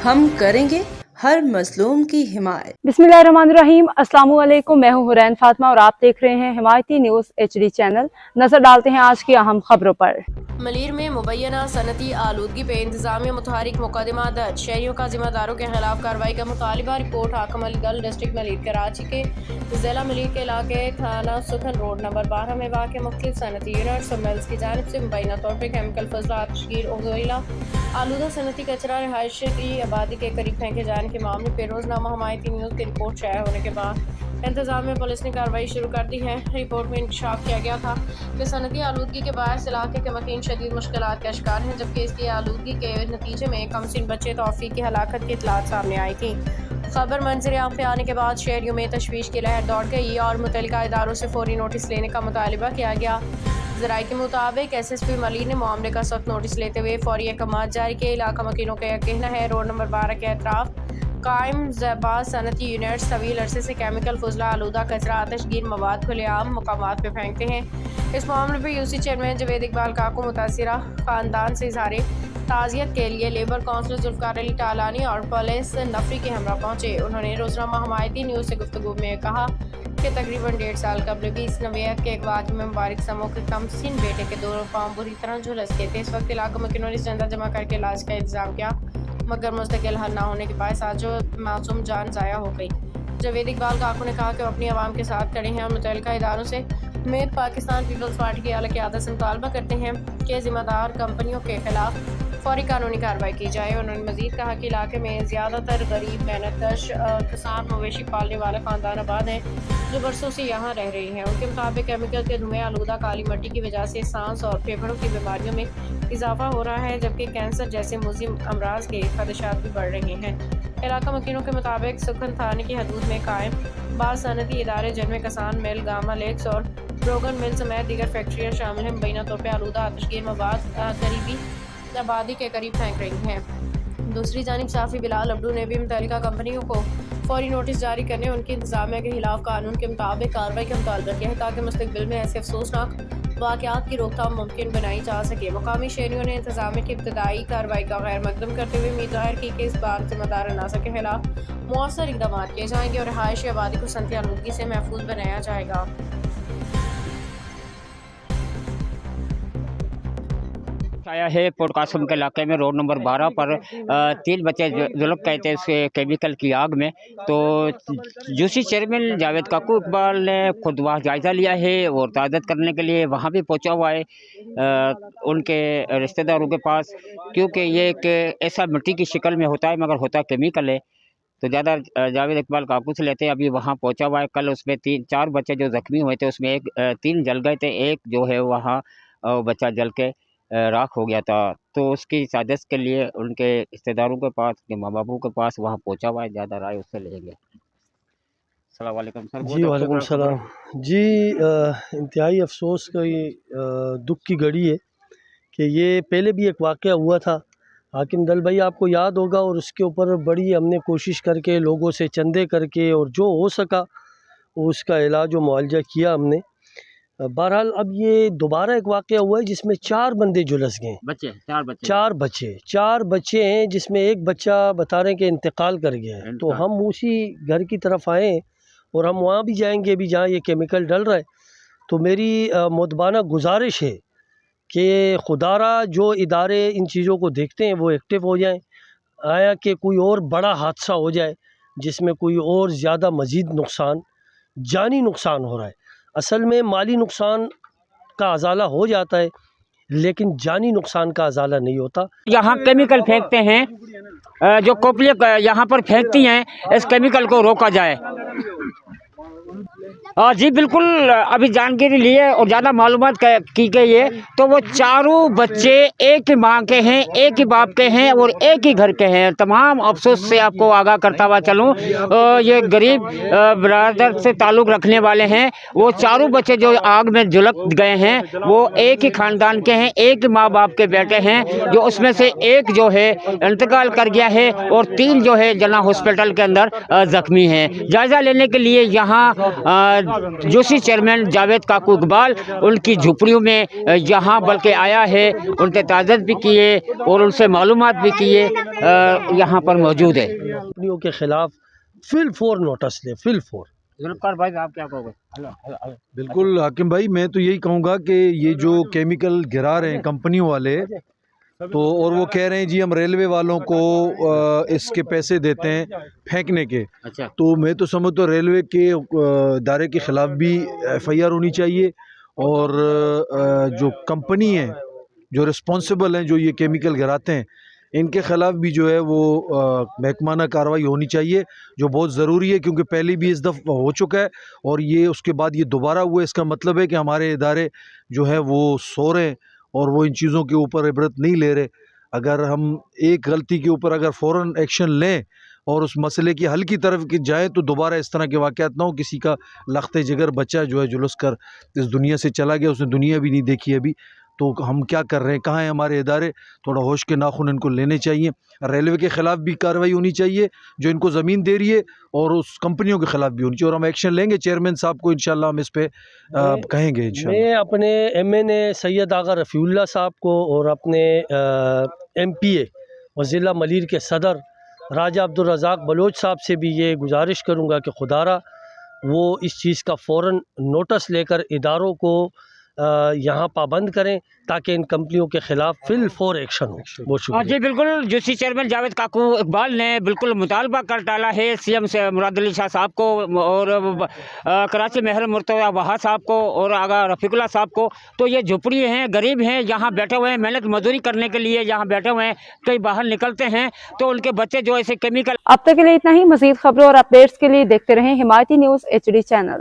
हम करेंगे हर मजलूम की हिमायत। बिस्मिल्लाहिर्रहमानिर्रहीम। अस्सलाम वालेकुम। मैं हूँ हुरैन फातिमा और आप देख रहे हैं हिमायती न्यूज़ HD चैनल। नजर डालते हैं आज की अहम खबरों पर। मलीर में मुबैना सनती आलूदगी पे इंतजामिया मुतहरिक मुकदमा दर्ज। शहरियों का जिम्मेदारों के खिलाफ कार्रवाई का मुतालिबा। रिपोर्ट हाकिम अली दल डिस्ट्रिक्ट मलीर कराची के जिला मलीर के इलाके थाना सुखन रोड नंबर 12 में वाक़ मुख्तलिफ सनती यूनिट्स और मिल्स की जानिब से मुबैना तौर पर केमिकल फजला आतिशगीर ओज़ोइला आलूदा सनती कचरा रिहायश की आबादी के करीब फेंके जाने के मामले पर रोजनामा हिमायती न्यूज़ की रिपोर्ट शाया होने के बाद इंतजामिया पुलिस ने कार्रवाई शुरू कर दी है। रिपोर्ट में इंकशाफ किया गया था कि सनती आलूदगी के बायस इलाके के मकीन शदीद मुश्किलात का शिकार हैं, जबकि इसकी आलूदगी के नतीजे में कमसिन बच्चे तौफीक की हलाकत की इतलात सामने आई थी। खबर मंजर आम पे आने के बाद शहरियों में तशवीश की लहर दौड़ गई और मुतल्लिका इदारों से फौरी नोटिस लेने का मुतालिबा किया गया। ज़राए के मुताबिक SSP मलीर ने मामले का सख्त नोटिस लेते हुए फौरी अहकाम जारी किए। इलाका मकीनों का यह कहना है रोड नंबर 12 के अतराफ कायम ज़बाद सनती यूनिट्स तवील अरसे से केमिकल फजला आलूदा कचरा आतिशगीर मवाद खुलेआम मकामात पर फेंकते हैं। इस मामले पर UC चेयरमैन जवेद इकबाल काको मुतासिरा ख़ानदान से इज़हार ताज़ियत के लिए लेबर काउंसलर जुल्फ़िकार अली टालानी और पुलिस नफरी के हमरा पहुँचे। उन्होंने रोज़नामा हिमायती न्यूज़ से गुफ्तगू में कहा कि तकरीबन 1.5 साल कबल भी इस नवेयत के अगवा में मुबारक समूह के कमसिन बेटे के दोनों पाँव बुरी तरह झुलस गए थे। इस वक्त इलाका मकीनों ने चंदा जमा करके इलाज का इंतजाम किया, मगर मुस्तकिल हल न होने के बायस आज मासूम जान ज़ाया हो गई। जवेद इकबाल काकू ने कहा कि वो अपनी आवाम के साथ खड़े हैं और मुतल्लिका इदारों से में पाकिस्तान पीपल्स पार्टी की आला क़यादत से मुतालबा करते हैं कि ज़िम्मेदार कंपनियों के खिलाफ फौरी कानूनी कार्रवाई की जाए। उन्होंने मज़ीद कहा कि इलाके में ज़्यादातर गरीब मेहनतकश किसान मवेशी पालने वाले ख़ानदान आबाद हैं जो बरसों से यहाँ रह रही हैं। उनके मुताबिक केमिकल के धुएँ आलूदा काली मिट्टी की वजह से सांस और फेफड़ों की बीमारियों में इजाफा हो रहा है, जबकि कैंसर जैसे मुज़िम अमराज के खदशात भी बढ़ रहे हैं। इलाका मकीनों के मुताबिक सुखन थाने की हदूद में कायम बाल सनती इदारे जिनमें कसान मिल, गामा लेक्स और रोगन मिल समेत दीगर फैक्ट्रियाँ शामिल हैं, मुबैना तौर पर आलूदा आतिशगीर मवाद करीबी आबादी के करीब फेंक रही हैं। दूसरी जानिब साफ़ी बिलाल अब्दू ने भी मुतल्लिका कंपनियों को फौरी नोटिस जारी करने उनकी इंतजामिया के खिलाफ कानून के मुताबिक कार्रवाई का मुतालबा किया है, ताकि मुस्तक़बिल में ऐसे अफसोसनाक वाक़यात की रोकथाम मुमकिन बनाई जा सके। मुकामी शहरियों ने इंतजामिया की इब्तदाई कार्रवाई का गैर मकदम करते हुए उम्मीद जाहिर की कि इस बार ज़िम्मेदार अनासर के खिलाफ मौसर इक़दाम किए जाएंगे और रिहायशी आबादी को सनती आलूदगी से महफूज बनाया जाएगा। आया है पोर्ट कासिम के इलाके में रोड नंबर 12 पर 3 बच्चे झुलस गए थे उसके केमिकल की आग में। तो UC चेयरमैन जावेद काकू इकबाल ने खुद वहाँ जायज़ा लिया है और ताज़त करने के लिए वहाँ भी पहुँचा हुआ है उनके रिश्तेदारों के पास, क्योंकि ये एक ऐसा मिट्टी की शक्ल में होता है मगर होता केमिकल है। तो ज़्यादा जावेद इकबाल काकू से लेते हैं, अभी वहाँ पहुँचा हुआ है। कल उसमें 3-4 बच्चे जो ज़ख्मी हुए थे उसमें 3 जल गए थे, एक जो है वहाँ बच्चा जल के राख हो गया था। तो उसकी साजिश के लिए उनके रिश्तेदारों के पास, उनके माँ बापों के पास वहाँ पहुँचा हुआ है। ज़्यादा राय उससे लेंगे। अस्सलाम वालेकुम सर। जी वालेकुम सलाम जी। इंतहाई अफसोस का ये दुख की घड़ी है कि ये पहले भी एक वाक़या हुआ था। हाकिम दल भाई आपको याद होगा, और उसके ऊपर बड़ी हमने कोशिश करके लोगों से चंदे करके और जो हो सका उसका इलाज व मुआवजा किया हमने। बहरहाल अब ये दोबारा एक वाक़या हुआ है जिसमें 4 बंदे झुलस गए। चार बच्चे हैं, जिसमें एक बच्चा बता रहे हैं कि इंतकाल कर गया है। तो हम उसी घर की तरफ आए और हम वहाँ भी जाएंगे अभी जहाँ ये केमिकल डल रहा है। तो मेरी मुतबाना गुजारिश है कि खुदारा जो इदारे इन चीज़ों को देखते हैं वो एक्टिव हो जाएं, आया कि कोई और बड़ा हादसा हो जाए जिसमें कोई और ज़्यादा मज़ीद नुकसान, जानी नुकसान हो रहा है। असल में माली नुकसान का अजाला हो जाता है लेकिन जानी नुकसान का अजाला नहीं होता। यहाँ केमिकल फेंकते हैं, जो कंपनियाँ यहाँ पर फेंकती हैं, इस केमिकल को रोका जाए। जी बिल्कुल, अभी जानकारी लिए और ज़्यादा मालूमात की गई है। तो वो चारों बच्चे एक ही माँ के हैं, एक ही बाप के हैं और एक ही घर के हैं। तमाम अफसोस से आपको आगाह करता हुआ चलूँ, ये गरीब बरादर से ताल्लुक़ रखने वाले हैं। वो चारों बच्चे जो आग में झुलस गए हैं वो एक ही ख़ानदान के हैं, एक ही माँ बाप के बेटे हैं, जो उसमें से एक जो है इंतकाल कर गया है और 3 जो है जना हॉस्पिटल के अंदर ज़ख्मी हैं। जायज़ा लेने के लिए यहाँ जूसी चेयरमैन जावेद काकू इकबाल उनकी झुपड़ियों में यहाँ बल्कि आया है, उनके ताज़त भी किए और उनसे मालूमात भी किए, यहाँ पर मौजूद है। कंपनियों के खिलाफ फिल फोर नोटिस ले, फिल फोर। जुल्फ़िकार भाई आप क्या कहोगे? बिल्कुल हाकिम भाई, मैं तो यही कहूँगा कि ये जो केमिकल गिरा रहे हैं कंपनियों वाले, तो और वो कह रहे हैं जी हम रेलवे वालों को इसके पैसे देते हैं फेंकने के। अच्छा, तो मैं तो समझता हूँ रेलवे के दायरे के ख़िलाफ़ भी FIR होनी चाहिए, और जो कंपनी है, जो रिस्पॉन्सिबल हैं, जो ये केमिकल गिराते हैं, इनके ख़िलाफ़ भी जो है वो महकमाना कार्रवाई होनी चाहिए, जो बहुत ज़रूरी है, क्योंकि पहले भी इस दफ़ा हो चुका है और ये उसके बाद ये दोबारा हुआ। इसका मतलब है कि हमारे इदारे जो है वो सो रहे हैं और वो इन चीज़ों के ऊपर इबरत नहीं ले रहे। अगर हम एक गलती के ऊपर अगर फ़ौरन एक्शन लें और उस मसले की हल की तरफ की जाए, तो दोबारा इस तरह के वाक़यात ना हो। किसी का लख्ते जिगर बच्चा जो है जुलूस कर इस दुनिया से चला गया, उसने दुनिया भी नहीं देखी अभी, तो हम क्या कर रहे हैं, कहाँ हैं हमारे इदारे? थोड़ा होश के नाखून इनको लेने चाहिए। रेलवे के ख़िलाफ़ भी कार्रवाई होनी चाहिए जो इनको ज़मीन दे रही है, और उस कंपनियों के ख़िलाफ़ भी होनी चाहिए, और हम एक्शन लेंगे। चेयरमैन साहब को इंशाल्लाह हम इस पे कहेंगे इंशाल्लाह। मैं अपने MNA सैयद आगा रफ़ीउल्लाह साहब को और अपने MPA और ज़िला मलीर के सदर राजा अब्दुल रज़ाक बलोच साहब से भी ये गुजारिश करूँगा कि खुदारा वो इस चीज़ का फ़ौरन नोटिस लेकर इदारों को यहाँ पाबंद करें, ताकि इन कंपनियों के खिलाफ फिल फोर एक्शन हो। बहुत शुक्रिया। जी बिल्कुल, जूसी चेयरमैन जावेद काकू इकबाल ने बिल्कुल मुतालबा कर डाला है CM से मुराद अली शाह साहब को और कराची महर मुर्तज़ा वहा साहब को और आगा रफ़ीकुल्लाह साहब को। तो ये झुपड़ी हैं, गरीब हैं, यहाँ बैठे हुए हैं, मेहनत मजदूरी करने के लिए यहाँ बैठे हुए हैं, कई बाहर निकलते हैं तो उनके बच्चे जो ऐसे केमिकल। अब तक के लिए इतना ही। मज़ीद खबरों और अपडेट्स के लिए देखते रहें हिमायती न्यूज़ HD चैनल।